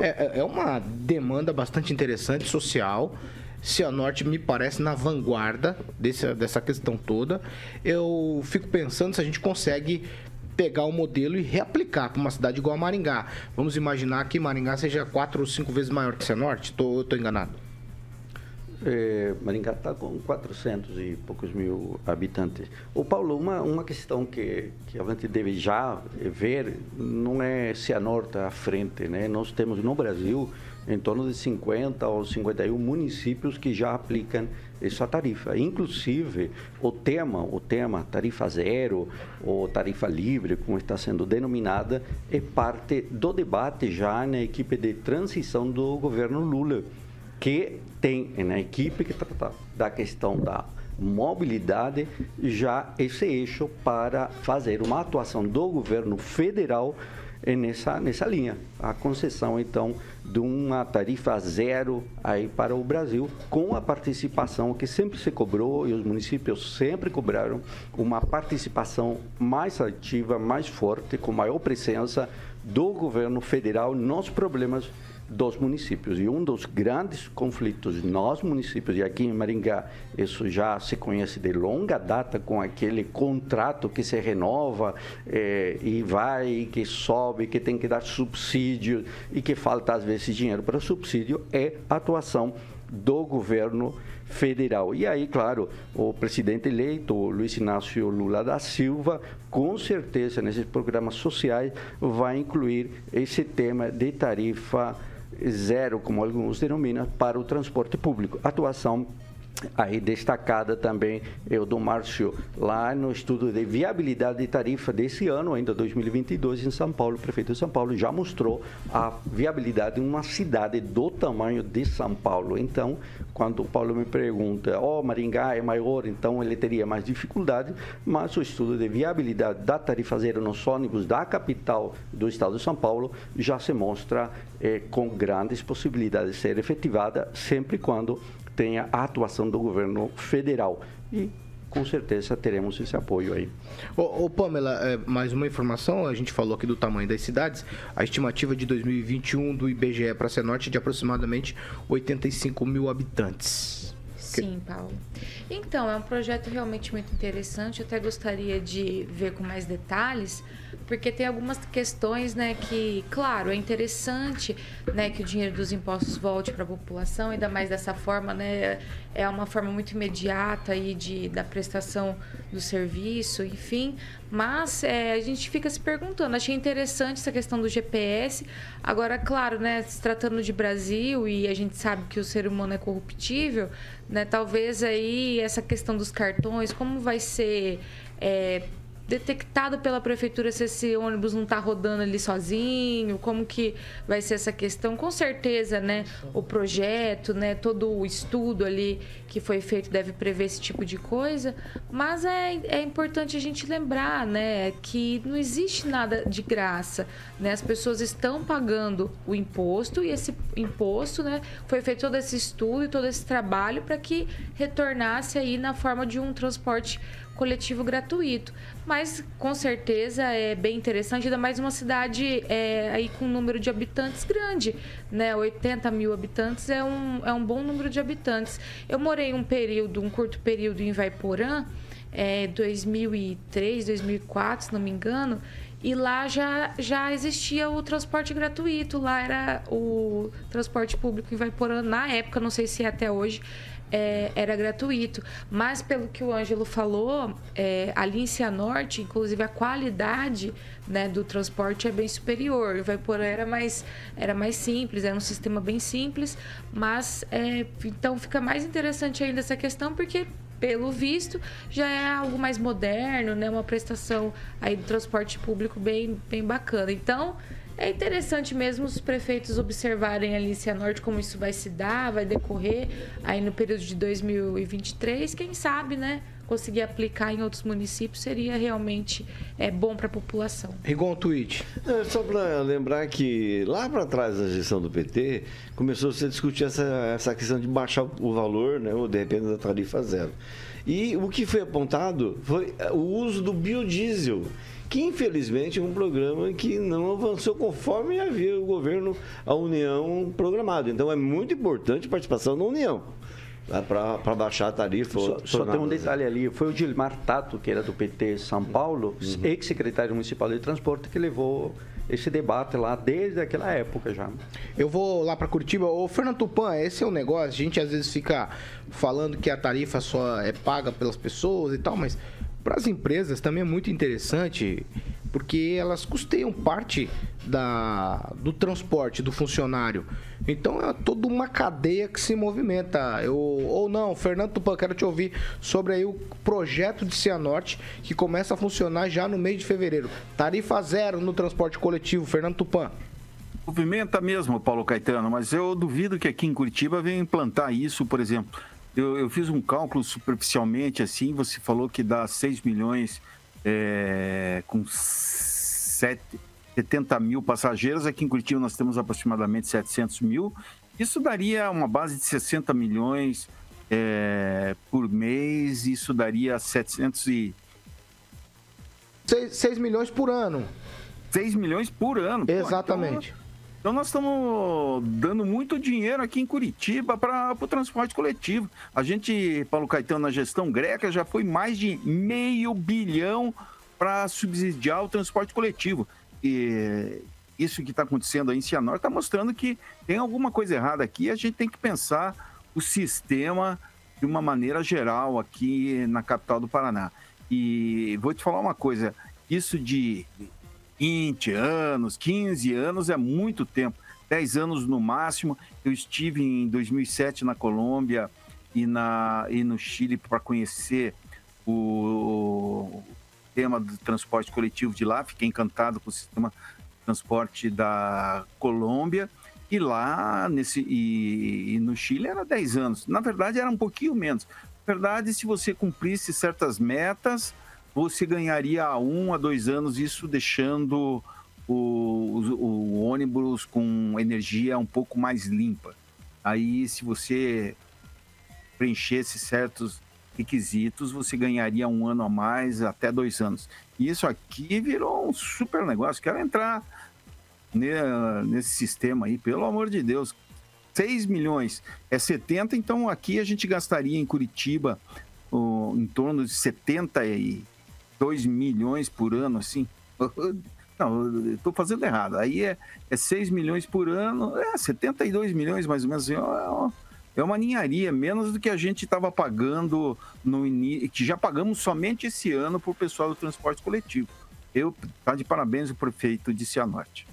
É uma demanda bastante interessante, social. Cianorte me parece na vanguarda dessa questão toda. Eu fico pensando se a gente consegue pegar o modelo e reaplicar para uma cidade igual a Maringá. Vamos imaginar que Maringá seja 4 ou 5 vezes maior que Cianorte? Estou enganado? Maringá está com 400 e poucos mil habitantes. O Paulo, uma questão que a gente deve já ver não é Cianorte à frente, né? Nós temos no Brasil em torno de 50 ou 51 municípios que já aplicam essa tarifa. Inclusive, o tema tarifa zero ou tarifa livre, como está sendo denominada, é parte do debate já na equipe de transição do governo Lula, que tem na equipe que trata da questão da mobilidade já esse eixo para fazer uma atuação do governo federal nessa linha. A concessão, então, de uma tarifa zero aí para o Brasil, com a participação que sempre se cobrou e os municípios sempre cobraram, uma participação mais ativa, mais forte, com maior presença do governo federal nos problemas dos municípios. E um dos grandes conflitos nos municípios, e aqui em Maringá isso já se conhece de longa data, com aquele contrato que se renova e vai, que sobe, que tem que dar subsídio e que falta às vezes dinheiro para o subsídio, é a atuação do governo federal. E aí, claro, o presidente eleito, Luiz Inácio Lula da Silva, com certeza nesses programas sociais vai incluir esse tema de tarifa zero, como alguns denominam, para o transporte público. Atuação aí destacada também é o do Márcio, lá no estudo de viabilidade de tarifa desse ano, ainda 2022, em São Paulo. O prefeito de São Paulo já mostrou a viabilidade em uma cidade do tamanho de São Paulo. Então, quando o Paulo me pergunta, Maringá é maior, então ele teria mais dificuldade, mas o estudo de viabilidade da tarifa zero nos ônibus da capital do estado de São Paulo já se mostra com grandes possibilidades de ser efetivada, sempre quando tenha a atuação do governo federal. E, com certeza, teremos esse apoio aí. Pamela, mais uma informação, a gente falou aqui do tamanho das cidades, a estimativa de 2021 do IBGE para Cianorte é de aproximadamente 85 mil habitantes. Sim, Paulo. Então, é um projeto realmente muito interessante, eu até gostaria de ver com mais detalhes, porque tem algumas questões, né, que, claro, é interessante, né, que o dinheiro dos impostos volte para a população, ainda mais dessa forma, né, é uma forma muito imediata aí da prestação do serviço, enfim, mas a gente fica se perguntando, achei interessante essa questão do GPS, agora, claro, né, se tratando de Brasil e a gente sabe que o ser humano é corruptível, né, talvez aí essa questão dos cartões, como vai ser detectado pela prefeitura se esse ônibus não está rodando ali sozinho, como que vai ser essa questão. Com certeza, né, o projeto, né, todo o estudo ali que foi feito deve prever esse tipo de coisa, mas é importante a gente lembrar, né, que não existe nada de graça, né, as pessoas estão pagando o imposto e esse imposto, né, foi feito todo esse estudo e todo esse trabalho para que retornasse aí na forma de um transporte coletivo gratuito, mas com certeza é bem interessante, ainda mais uma cidade aí com um número de habitantes grande, né? 80 mil habitantes é um bom número de habitantes. Eu morei um curto período em Ivaiporã, 2003, 2004, se não me engano, e lá já existia o transporte gratuito, lá era o transporte público em Ivaiporã, na época, não sei se é até hoje, era gratuito, mas pelo que o Ângelo falou, ali em Cianorte, inclusive a qualidade, né, do transporte é bem superior. Ivaiporã era mais simples, era um sistema bem simples, mas então fica mais interessante ainda essa questão, porque pelo visto já é algo mais moderno, né, uma prestação aí do transporte público bem bacana. Então é interessante mesmo os prefeitos observarem ali em Cianorte como isso vai se dar, vai decorrer aí no período de 2023. Quem sabe, né, conseguir aplicar em outros municípios seria realmente bom para a população. Rigon, tweet. Só para lembrar que lá para trás da gestão do PT, começou a se discutir essa questão de baixar o valor, né, ou de repente da tarifa zero. E o que foi apontado foi o uso do biodiesel, que infelizmente é um programa que não avançou conforme havia o governo, a União programado. Então é muito importante a participação da União para baixar a tarifa. Só tem um detalhe ali, foi o Gilmar Tato, que era do PT São Paulo, ex-secretário municipal de transporte, que levou esse debate lá desde aquela época já. Eu vou lá para Curitiba. Ô, Fernando Tupan, esse é um negócio, a gente às vezes fica falando que a tarifa só é paga pelas pessoas e tal, mas para as empresas também é muito interessante, porque elas custeiam parte do transporte do funcionário. Então é toda uma cadeia que se movimenta. Ou não, Fernando Tupan, quero te ouvir sobre aí o projeto de Cianorte, que começa a funcionar já no mês de fevereiro. Tarifa zero no transporte coletivo, Fernando Tupan. Movimenta mesmo, Paulo Caetano, mas eu duvido que aqui em Curitiba venha implantar isso, por exemplo. Eu fiz um cálculo superficialmente assim, você falou que dá 6 milhões com 70 mil passageiros. Aqui em Curitiba nós temos aproximadamente 700 mil. Isso daria uma base de 60 milhões por mês, isso daria 6 milhões por ano. 6 milhões por ano. Exatamente. Então nós estamos dando muito dinheiro aqui em Curitiba para o transporte coletivo. A gente, Paulo Caetano, na gestão Greca, já foi mais de $500 milhão para subsidiar o transporte coletivo. E isso que está acontecendo aí em Cianorte está mostrando que tem alguma coisa errada aqui. A gente tem que pensar o sistema de uma maneira geral aqui na capital do Paraná. E vou te falar uma coisa, isso de 20 anos, 15 anos é muito tempo, 10 anos no máximo. Eu estive em 2007 na Colômbia e no Chile para conhecer o tema do transporte coletivo de lá. Fiquei encantado com o sistema de transporte da Colômbia. E lá, e no Chile era 10 anos. Na verdade, era um pouquinho menos. Na verdade, se você cumprisse certas metas, você ganharia há 1 a 2 anos, isso deixando o ônibus com energia um pouco mais limpa. Aí, se você preenchesse certos requisitos, você ganharia 1 ano a mais, até 2 anos. E isso aqui virou um super negócio. Quero entrar nesse sistema aí, pelo amor de Deus. 6 milhões é 70, então aqui a gente gastaria em Curitiba em torno de 72 milhões por ano, assim. Não, eu estou fazendo errado. Aí é 6 milhões por ano, 72 milhões mais ou menos. Assim, é uma ninharia, menos do que a gente estava pagando no início, que já pagamos somente esse ano para o pessoal do transporte coletivo. Tá de parabéns o prefeito de Cianorte.